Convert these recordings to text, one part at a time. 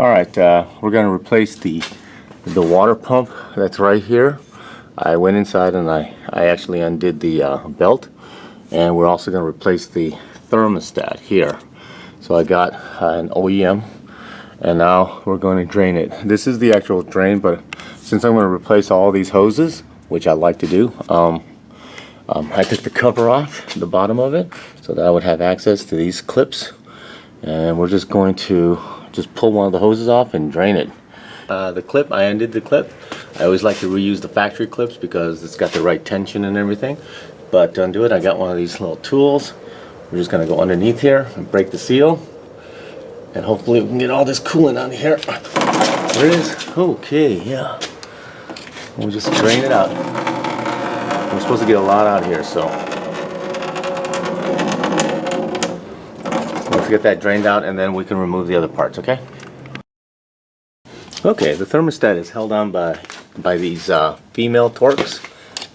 Alright, we're going to replace the water pump that's right here. I went inside and I actually undid the belt, and we're also going to replace the thermostat here. So I got an OEM, and now we're going to drain it. This is the actual drain, but since I'm going to replace all these hoses, which I like to do, I took the cover off the bottom of it so that I would have access to these clips, and we're just going to pull one of the hoses off and drain it. The clip, I undid the clip. I always like to reuse the factory clips because it's got the right tension and everything. But to undo it, I got one of these little tools. We're just going to go underneath here and break the seal. And hopefully we can get all this coolant out of here. There it is. Okay, yeah. We'll just drain it out. We're supposed to get a lot out here, so let's get that drained out and then we can remove the other parts, okay? Okay, the thermostat is held on by these female Torx,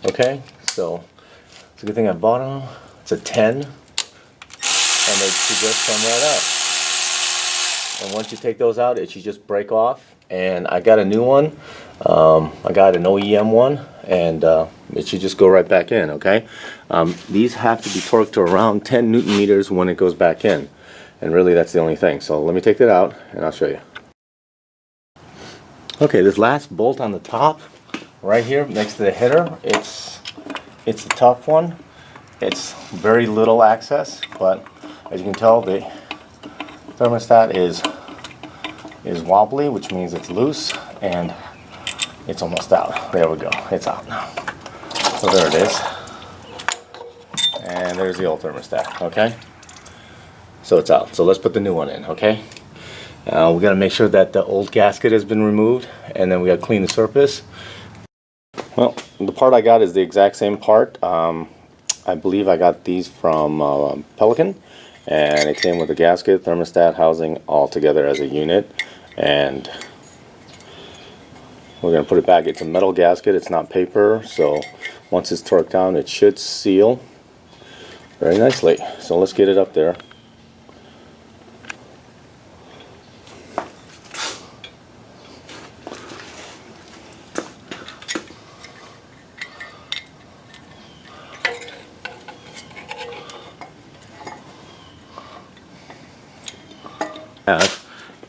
okay? So it's a good thing I bought them. It's a 10, and they should just come right out. And once you take those out, it should just break off. And I got a new one. I got an OEM one, and it should just go right back in, okay? These have to be torqued to around 10 Newton meters when it goes back in. And really, that's the only thing. So let me take that out, and I'll show you. Okay, this last bolt on the top, right here next to the header, it's a tough one. It's very little access, but as you can tell, the thermostat is wobbly, which means it's loose, and it's almost out. There we go, it's out now. So there it is, and there's the old thermostat. Okay, so it's out. So let's put the new one in. Okay. We got to make sure that the old gasket has been removed, and then we got to clean the surface. Well, the part I got is the exact same part. I believe I got these from Pelican, and it came with a gasket, thermostat, housing, all together as a unit. And we're going to put it back. It's a metal gasket, it's not paper, so once it's torqued down, it should seal very nicely. So let's get it up there.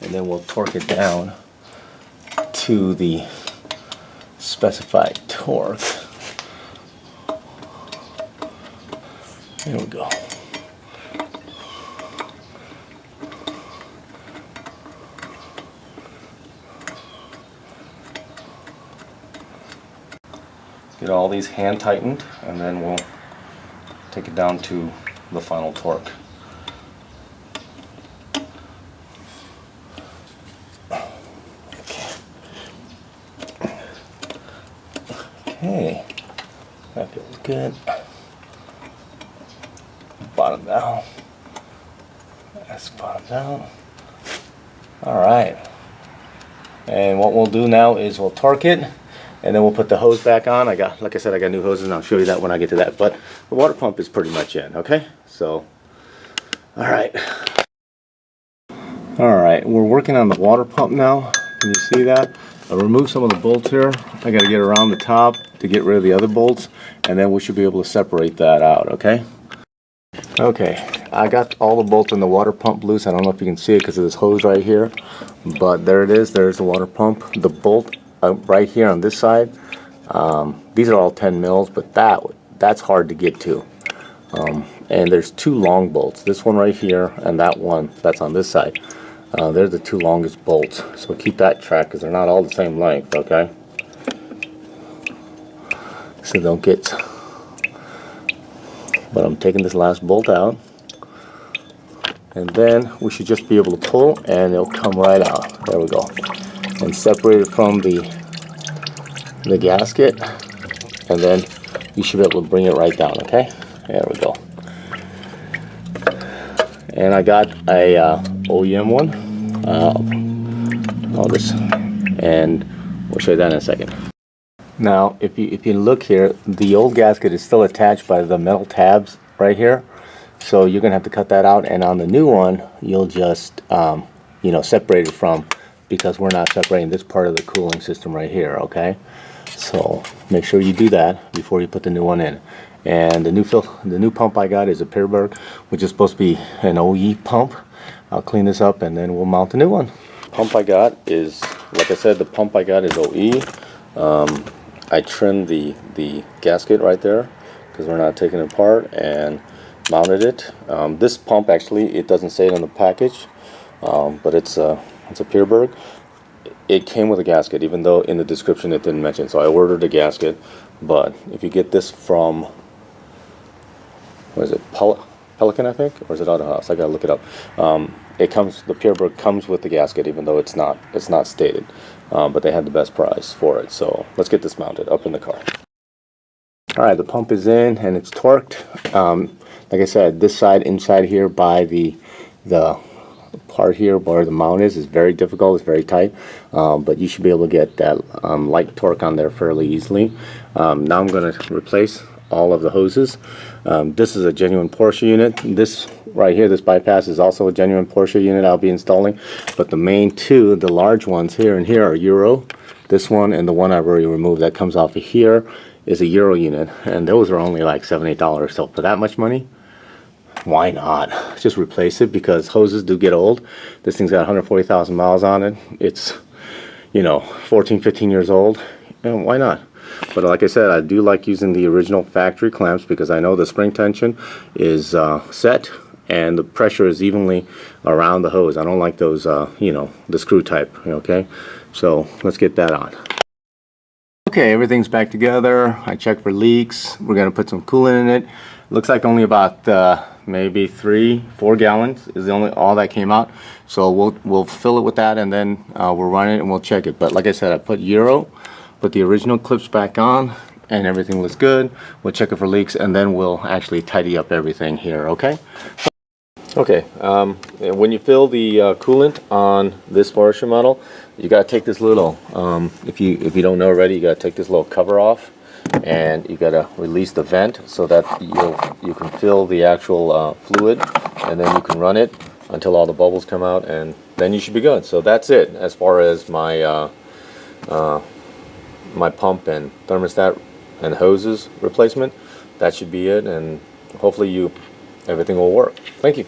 And then we'll torque it down to the specified torque. There we go. Get all these hand tightened, and then we'll take it down to the final torque. Okay, that feels good. Bottom down. That's bottom down. Alright. And what we'll do now is we'll torque it, and then we'll put the hose back on. Like I said, I got new hoses, and I'll show you that when I get to that. But the water pump is pretty much in, okay? So, alright. Alright, we're working on the water pump now. Can you see that? I'll remove some of the bolts here. I got to get around the top to get rid of the other bolts, and then we should be able to separate that out, okay? Okay, I got all the bolts in the water pump loose. I don't know if you can see it because of this hose right here, but there it is. There's the water pump. The bolt right here on this side, these are all 10 mils, but that's hard to get to. And there's two long bolts. This one right here and that one that's on this side. They're the two longest bolts, so keep that track because they're not all the same length, okay? So don't get... But I'm taking this last bolt out, and then we should just be able to pull, and it'll come right out. There we go. And separate it from the gasket, and then you should be able to bring it right down, okay? There we go. And I got a OEM one. And we'll show you that in a second. Now, if you look here, the old gasket is still attached by the metal tabs right here. So you're gonna have to cut that out, and on the new one, you'll just separate it from because we're not separating this part of the cooling system right here, okay? So make sure you do that before you put the new one in. And the new pump I got is a Peirburg, which is supposed to be an OE pump. I'll clean this up and then we'll mount the new one. Pump I got is, like I said, the pump I got is OE. I trimmed the gasket right there because we're not taking it apart, and mounted it. This pump, actually, it doesn't say it on the package, but it's a Peirburg. It came with a gasket, even though in the description it didn't mention. So I ordered a gasket, but if you get this from, what is it, Pelican, I think, or is it Auto House? I gotta look it up. It comes, the Peirburg comes with the gasket, even though it's not stated. But they had the best price for it. So let's get this mounted up in the car. All right, the pump is in and it's torqued. Like I said, this side inside here by the part here where the mount is very difficult. It's very tight, but you should be able to get that light torque on there fairly easily. Now I'm going to replace all of the hoses. This is a genuine Porsche unit. This right here, this bypass, is also a genuine Porsche unit I'll be installing, but the main two, the large ones here and here, are Euro. This one and the one I've already removed that comes off of here is a Euro unit, and those are only like $7, $8. So for that much money, why not just replace it? Because hoses do get old. This thing's got 140,000 miles on it. It's, you know, 14, 15 years old. Why not? But like I said, I do like using the original factory clamps because I know the spring tension is set and the pressure is evenly around the hose. I don't like those, you know, the screw type, okay? So let's get that on. Okay, everything's back together. I checked for leaks. We're gonna put some coolant in it. Looks like only about maybe 3-4 gallons is all that came out. So we'll fill it with that, and then we'll run it and we'll check it. But like I said, I put Euro, put the original clips back on, and everything looks good. We'll check it for leaks, and then we'll actually tidy up everything here, okay? Okay, when you fill the coolant on this Porsche model, you gotta take this little, if you don't know already, you gotta take this little cover off, and you gotta release the vent so that you can fill the actual fluid, and then you can run it until all the bubbles come out, and then you should be good. So that's it as far as my my pump and thermostat and hoses replacement. That should be it, and hopefully everything will work. Thank you.